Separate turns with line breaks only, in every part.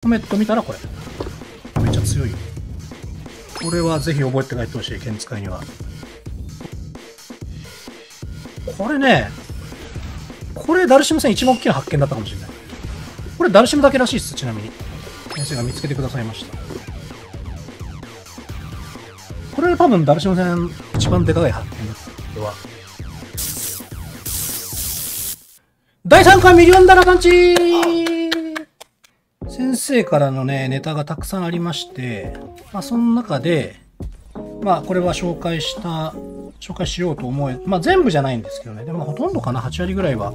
コメット見たらこれ。めっちゃ強いよ。これはぜひ覚えて帰ってほしい、剣使いには。これね、これダルシム戦一番大きな発見だったかもしれない。これダルシムだけらしいっす、ちなみに。先生が見つけてくださいました。これ多分ダルシム戦一番でかい発見だった。これは。第3回ミリオンダラパンチ先生からのね、ネタがたくさんありまして、その中で、これは紹介しようと思え、全部じゃないんですけどね。でもほとんどかな、8割ぐらいは。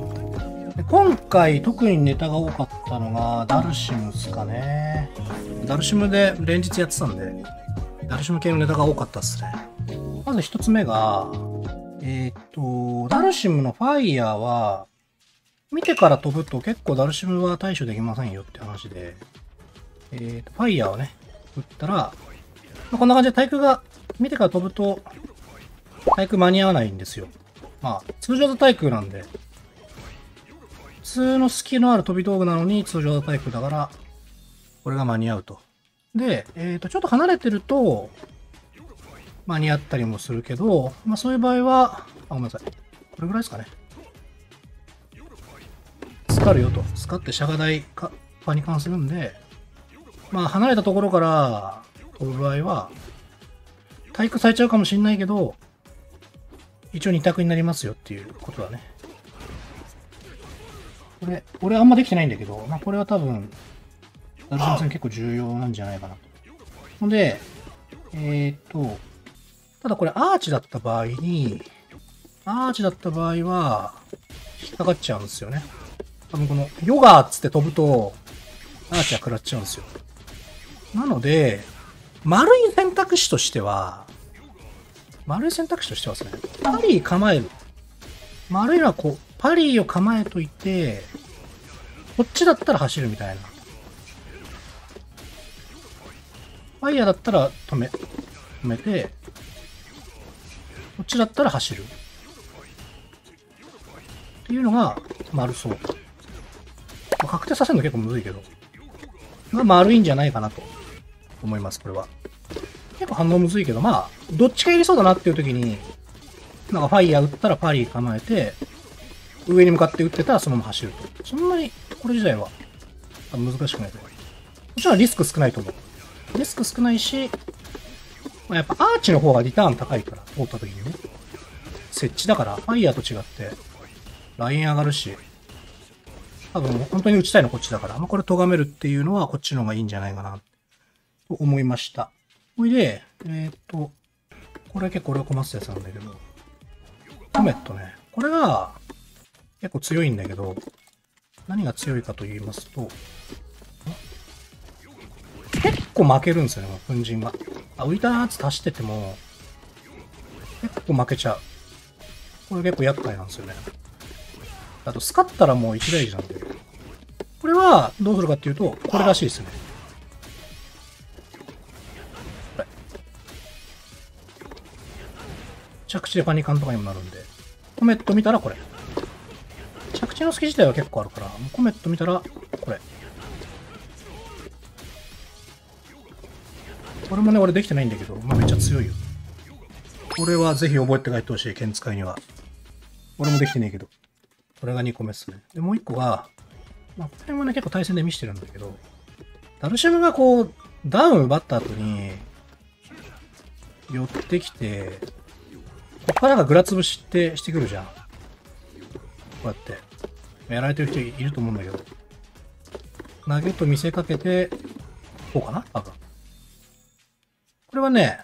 で今回特にネタが多かったのが、ダルシムっすかね。ダルシムで連日やってたんで、ダルシム系のネタが多かったっすね。まず一つ目が、ダルシムのファイヤーは、見てから飛ぶと結構ダルシムは対処できませんよって話で、ファイヤーをね、撃ったら、こんな感じで対空が、見てから飛ぶと、対空間に合わないんですよ。通常の対空なんで、普通の隙のある飛び道具なのに通常の対空だから、これが間に合うと。で、ちょっと離れてると、間に合ったりもするけど、そういう場合は、ごめんなさい。これぐらいですかね。スカるよと。スカって射画台か、パニカンするんで、離れたところから飛ぶ場合は、対空されちゃうかもしんないけど、一応二択になりますよっていうことだね。これ、俺あんまできてないんだけど、これは多分、ダルシム戦結構重要なんじゃないかなと。ので、ただこれアーチだった場合は、引っかかっちゃうんですよね。多分この、ヨガーっつって飛ぶと、アーチは食らっちゃうんですよ。なので、丸い選択肢としてはですね、パリー構える。丸いのはこう、パリーを構えといて、こっちだったら走るみたいな。ファイヤーだったら止めて、こっちだったら走る。っていうのが丸そう。確定させるの結構むずいけど。丸いんじゃないかなと思います、これは。結構反応むずいけど、どっちか入れそうだなっていう時に、ファイヤー打ったらパリー構えて、上に向かって打ってたらそのまま走ると。そんなに、これ自体は、難しくないと思う。もちろんリスク少ないと思う。リスク少ないし、やっぱアーチの方がリターン高いから、通った時にね。設置だから、ファイヤーと違って、ライン上がるし、多分本当に打ちたいのこっちだから、これ咎めるっていうのはこっちの方がいいんじゃないかな、と思いました。ほいで、これ結構俺が困ってたやつなんだけど、コメットね。これが結構強いんだけど、何が強いかと言いますと、結構負けるんですよね、粉塵が。浮いたやつ足してても、結構負けちゃう。これ結構厄介なんですよね。あと、スカったらもう一大事なんで。これは、どうするかっていうと、これらしいですね。これ。着地でパニカンとかにもなるんで。コメット見たらこれ。着地の隙自体は結構あるから、コメット見たらこれ。これもね、俺できてないんだけど、めっちゃ強いよ。これはぜひ覚えて帰ってほしい、剣使いには。俺もできてねえけど。これが2個目ですね。で、もう1個が、これもね、結構対戦で見せてるんだけど、ダルシムがこう、ダウン奪った後に、寄ってきて、ここからがグラつぶしってしてくるじゃん。こうやって。やられてる人いると思うんだけど。投げと見せかけて、こうかな多分。これはね、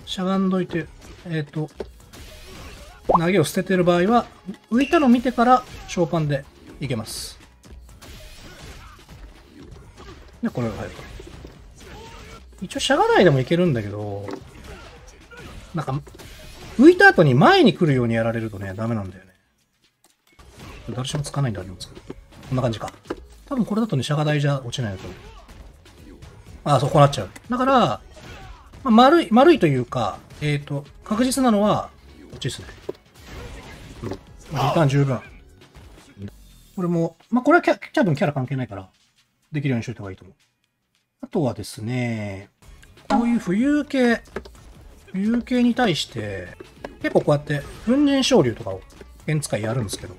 しゃがんどいて、投げを捨ててる場合は、浮いたのを見てから、ショーパンでいけます。で、これが入ると。一応、しゃがないでもいけるんだけど、浮いた後に前に来るようにやられるとね、ダメなんだよね。誰しもつかないんだ、ありますけど。こんな感じか。多分これだとね、しゃが台じゃ落ちないと思う。そうこうなっちゃう。だから、丸いというか、確実なのは、こっちですね。リターン十分。これも、まあ、これは多分キャラ関係ないから、できるようにしといた方がいいと思う。あとはですね、こういう浮遊系に対して、結構こうやって、粉塵昇竜とかを剣使いやるんですけど、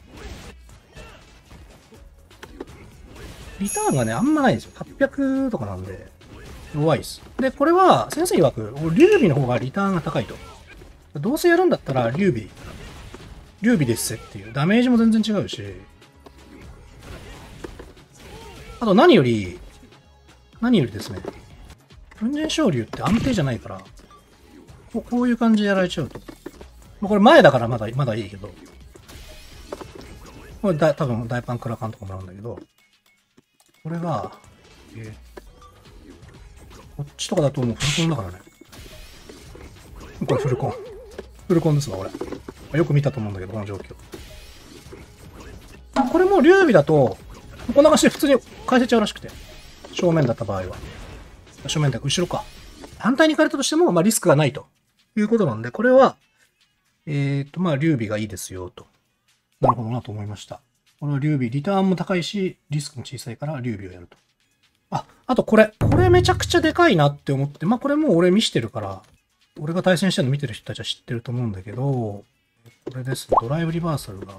リターンがね、あんまないんですよ。800とかなんで、弱いです。で、これは、先生曰く、劉備の方がリターンが高いと。どうせやるんだったら、劉備ですせっていう。ダメージも全然違うし、あと何よりですね、粉塵昇竜って安定じゃないから、こういう感じでやられちゃうと。これ前だからまだいいけど、これ多分大パンクラカンとかもらうんだけど、これが、こっちとかだともうフルコンだからね。これフルコンですわ、これ。よく見たと思うんだけど、この状況。これも劉備だと、こんな感じで普通に返せちゃうらしくて。正面だった場合は。正面だと後ろか。反対に行かれたとしても、まあリスクがないということなんで、これは、まあ劉備がいいですよ、と。なるほどなと思いました。この劉備、リターンも高いし、リスクも小さいから劉備をやると。あとこれめちゃくちゃでかいなって思って、まあこれもう俺見してるから、俺が対戦してるの見てる人たちは知ってると思うんだけど、これですね、ドライブリバーサルが、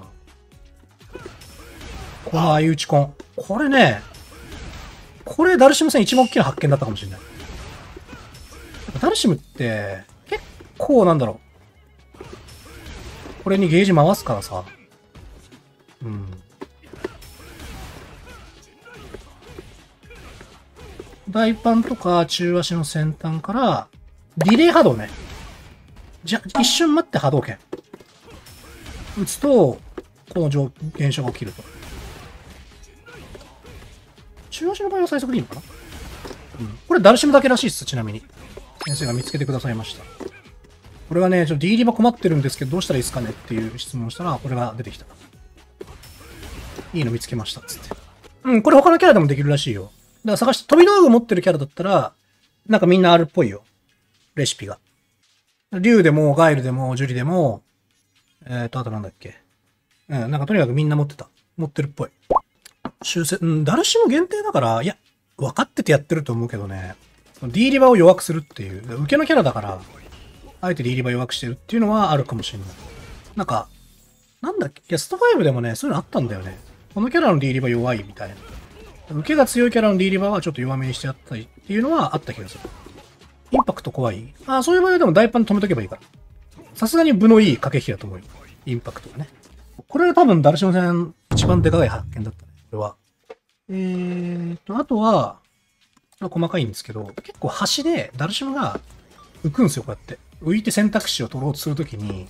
この相打ちコン。これね、ダルシム戦一番大きな発見だったかもしれない。ダルシムって、結構なんだろう。これにゲージ回すからさ。うん。大パンとか中足の先端から、リレー波動ね。一瞬待って波動拳。打つと、この現象が起きると。中足の場合は最速でいいのかな。うん。これダルシムだけらしいっす、ちなみに。先生が見つけてくださいました。これはね、ちょっと D リバ困ってるんですけど、どうしたらいいですかねっていう質問をしたら、これが出てきた。いいの見つけました、つって。うん、これ他のキャラでもできるらしいよ。だから探して、飛び道具持ってるキャラだったら、なんかみんなあるっぽいよ。レシピが。竜でも、ガイルでも、ジュリでも、あとなんだっけ。うん、なんかとにかくみんな持ってるっぽい。ダルシム限定だから、いや、分かっててやってると思うけどね。D リバを弱くするっていう。受けのキャラだから、あえて D リバ弱くしてるっていうのはあるかもしれない。なんか、なんだっけ、いや、スト5でもね、そういうのあったんだよね。このキャラの D リバ弱いみたいな。受けが強いキャラの D リバはちょっと弱めにしてやったりっていうのはあった気がする。インパクト怖い。そういう場合でも大パン止めとけばいいから。さすがに分のいい駆け引きだと思うよ。インパクトがね。これが多分ダルシム戦一番でかい発見だったね。これは。あとは、細かいんですけど、結構端でダルシムが浮くんですよ、こうやって。浮いて選択肢を取ろうとするときに、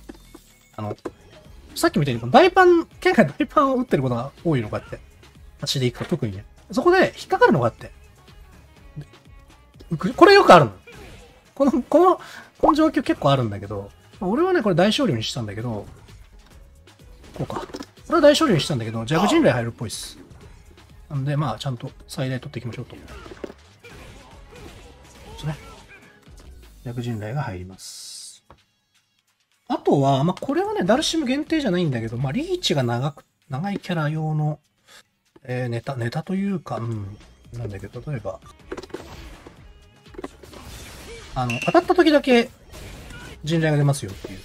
さっきみたいに大パンを打ってることが多いのかって。端で行くと特にね。そこで引っかかるのがあって。これよくあるの。この状況結構あるんだけど、俺はね、これ大少量にしたんだけど、こうか。これは大少量にしたんだけど、ジャグ陣雷入るっぽいっす。なんで、まあ、ちゃんと最大取っていきましょうと。ですね。ジャグ陣雷が入ります。あとは、まあ、これはね、ダルシム限定じゃないんだけど、まあ、リーチが長いキャラ用の、ネタというか、なんだけど、例えば、当たった時だけ陣雷が出ますよっていう。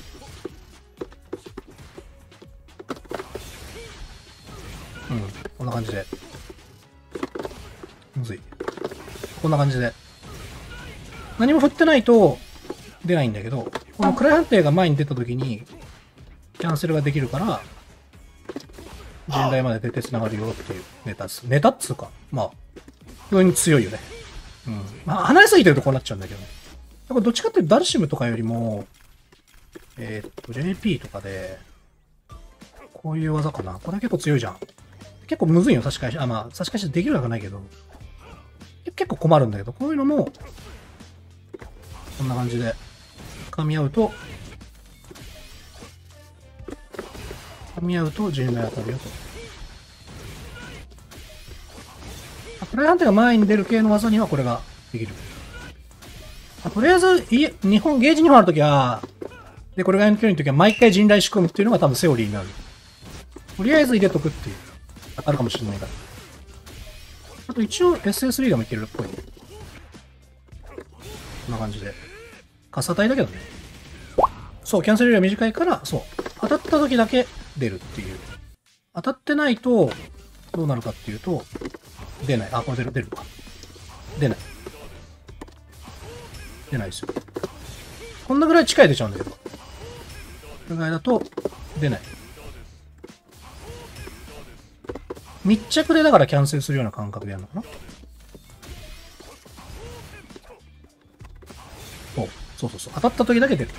こんな感じで。むずい。こんな感じで。何も振ってないと出ないんだけど、この暗い判定が前に出た時に、キャンセルができるから、陣雷まで出て繋がるよっていうネタです。ネタっつうか、まあ、非常に強いよね。まあ、離れすぎてるとこうなっちゃうんだけどね。だからどっちかっていうとダルシムとかよりも、JP とかで、こういう技かな。これ結構強いじゃん。結構むずいよ、差し返し。まあ、差し返しできるわけないけど。結構困るんだけど、こういうのも、こんな感じで、噛み合うと陣雷当たるよと。暗い判定が前に出る系の技にはこれができる。とりあえず、ゲージ2本あるときは、で、これがの距離のときは毎回陣雷仕込むっていうのが多分セオリーになる。とりあえず入れとくっていうあるかもしれないから。あと一応 SS リーダーもいけるっぽいね。こんな感じで。カサタイだけどね。そう、キャンセル量短いから、そう。当たった時だけ出るっていう。当たってないと、どうなるかっていうと、出ない。あ、これ出るか。出ない。出ないですよ。こんなぐらい近い出ちゃうんだけど。これぐらいだと、出ない。密着でだからキャンセルするような感覚でやるのかな。そうそうそう。当たった時だけ出る。